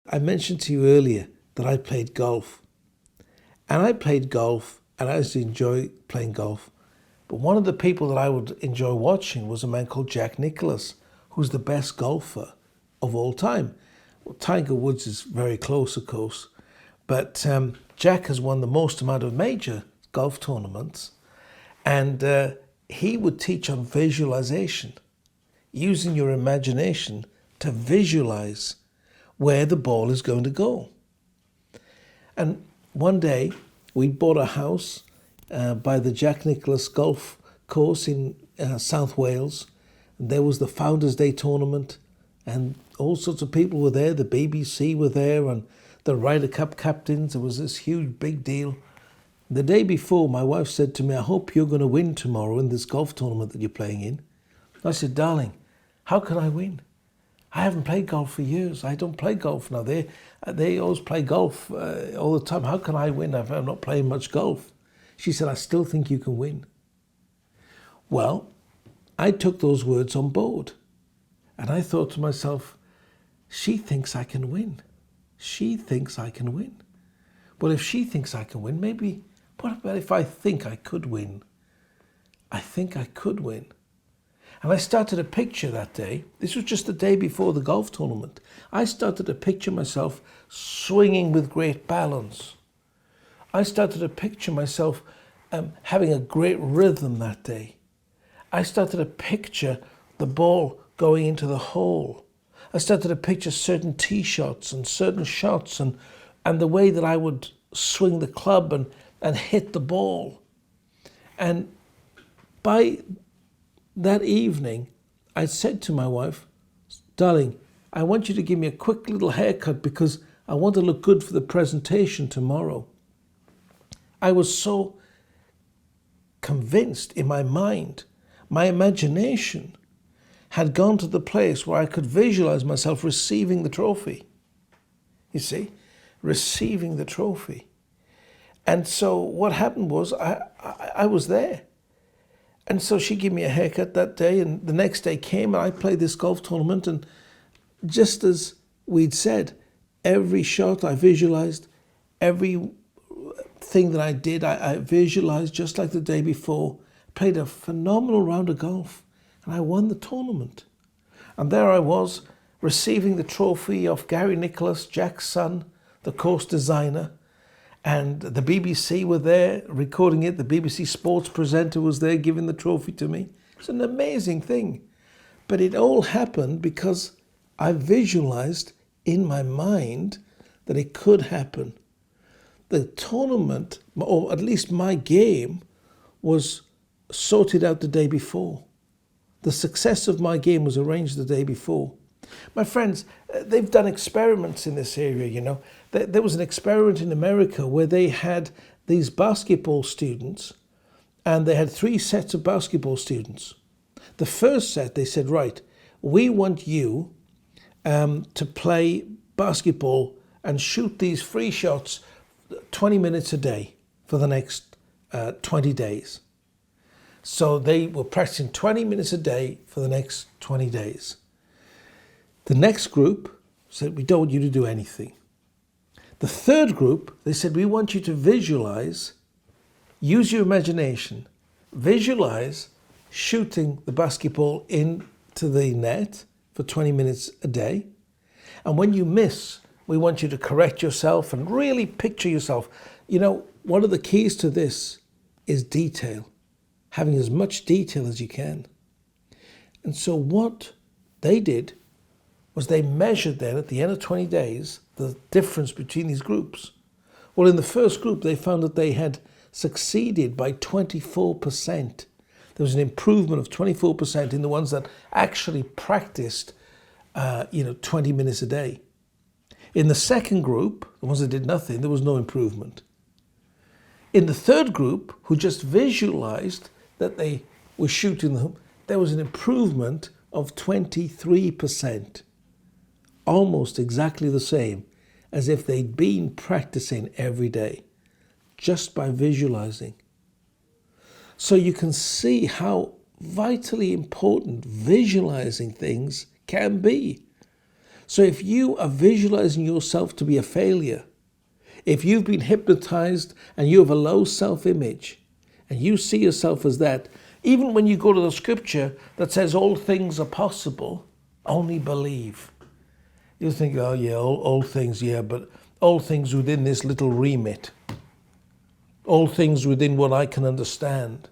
I mentioned to you earlier that I played golf. And I played golf, and I used to enjoy playing golf. But one of the people that I would enjoy watching was a man called Jack Nicklaus, who's the best golfer of all time. Well, Tiger Woods is very close, of course. But Jack has won the most amount of major golf tournaments. And he would teach on visualization, using your imagination to visualize where the ball is going to go. And one day, we bought a house by the Jack Nicklaus golf course in South Wales. And there was the Founders Day tournament, and all sorts of people were there. The BBC were there, and the Ryder Cup captains. It was this huge, big deal. The day before, my wife said to me, "I hope you're going to win tomorrow in this golf tournament that you're playing in." I said, "Darling, how can I win? I haven't played golf for years. I don't play golf now. They always play golf all the time. How can I win if I'm not playing much golf?" She said, "I still think you can win." Well, I took those words on board. And I thought to myself, she thinks I can win. She thinks I can win. Well, if she thinks I can win, maybe, what about if I think I could win? I think I could win. And I started to picture that day. This was just the day before the golf tournament. I started to picture myself swinging with great balance. I started to picture myself having a great rhythm that day. I started to picture the ball going into the hole. I started to picture certain tee shots and certain shots and the way that I would swing the club and hit the ball. And by that evening, I said to my wife, "Darling, I want you to give me a quick little haircut because I want to look good for the presentation tomorrow." I was so convinced in my mind, my imagination had gone to the place where I could visualize myself receiving the trophy. You see, receiving the trophy. And so what happened was I was there. And so she gave me a haircut that day, and the next day came and I played this golf tournament, and just as we'd said, every shot I visualized, every thing that I did, I visualized just like the day before. Played a phenomenal round of golf, and I won the tournament. And there I was, receiving the trophy of Gary Nicklaus, Jack's son, the course designer. And the BBC were there recording it. The BBC sports presenter was there giving the trophy to me. It's an amazing thing. But it all happened because I visualized in my mind that it could happen. The tournament, or at least my game, was sorted out the day before. The success of my game was arranged the day before. My friends, they've done experiments in this area, you know. There was an experiment in America where they had these basketball students, and they had 3 sets of basketball students. The first set, they said, "Right, we want you to play basketball and shoot these free shots 20 minutes a day for the next 20 days. So they were practicing 20 minutes a day for the next 20 days. The next group said, "We don't want you to do anything." The third group, they said, "We want you to visualize, use your imagination, visualize shooting the basketball into the net for 20 minutes a day. And when you miss, we want you to correct yourself and really picture yourself." You know, one of the keys to this is detail, having as much detail as you can. And so what they did was they measured then at the end of 20 days the difference between these groups. Well, in the first group, they found that they had succeeded by 24%. There was an improvement of 24% in the ones that actually practiced 20 minutes a day. In the second group, the ones that did nothing, there was no improvement. In the third group, who just visualized that they were shooting them, there was an improvement of 23%. Almost exactly the same as if they'd been practicing every day, just by visualizing. So you can see how vitally important visualizing things can be. So if you are visualizing yourself to be a failure, if you've been hypnotized and you have a low self-image and you see yourself as that, even when you go to the scripture that says all things are possible, only believe. You think, oh yeah, all things, yeah, but all things within this little remit, all things within what I can understand.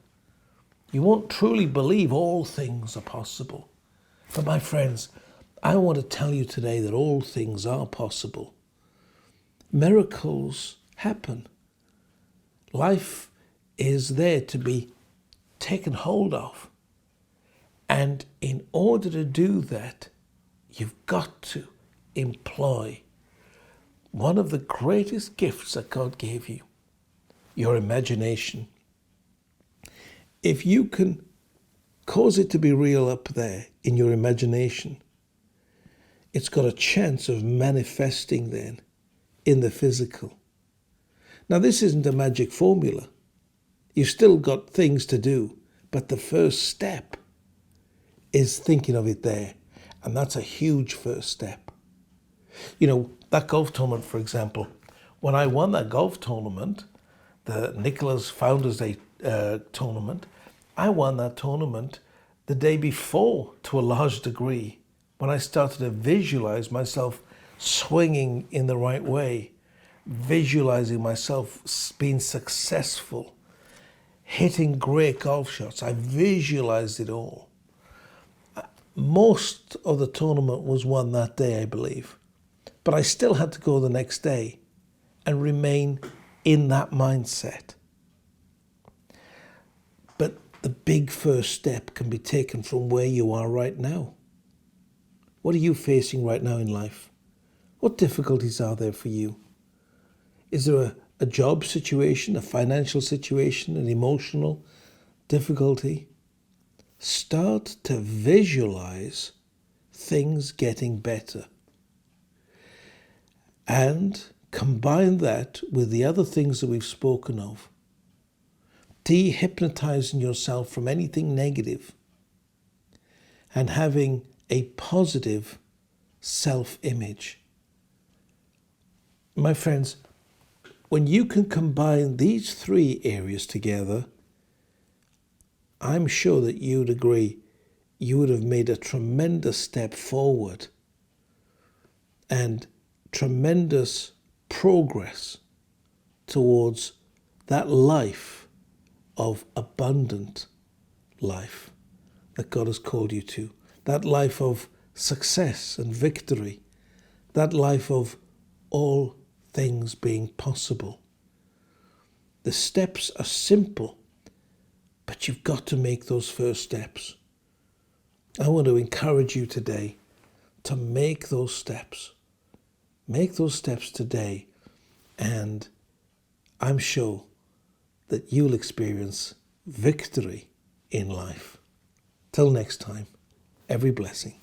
You won't truly believe all things are possible. But my friends, I want to tell you today that all things are possible. Miracles happen. Life is there to be taken hold of. And in order to do that, you've got to employ one of the greatest gifts that God gave you, your imagination. If you can cause it to be real up there in your imagination, it's got a chance of manifesting then in the physical. Now, this isn't a magic formula. You've still got things to do, but the first step is thinking of it there. And that's a huge first step. You know, that golf tournament, for example, when I won that golf tournament, the Nicholas Founders Day tournament, I won that tournament the day before to a large degree when I started to visualize myself swinging in the right way, visualizing myself being successful, hitting great golf shots. I visualized it all. Most of the tournament was won that day, I believe. But I still had to go the next day and remain in that mindset. But the big first step can be taken from where you are right now. What are you facing right now in life? What difficulties are there for you? Is there a job situation, a financial situation, an emotional difficulty? Start to visualize things getting better. And combine that with the other things that we've spoken of. De-hypnotizing yourself from anything negative and having a positive self-image. My friends, when you can combine these three areas together, I'm sure that you'd agree you would have made a tremendous step forward and tremendous progress towards that life of abundant life that God has called you to, that life of success and victory, that life of all things being possible. The steps are simple, but you've got to make those first steps. I want to encourage you today to make those steps. Make those steps today, and I'm sure that you'll experience victory in life. Till next time, every blessing.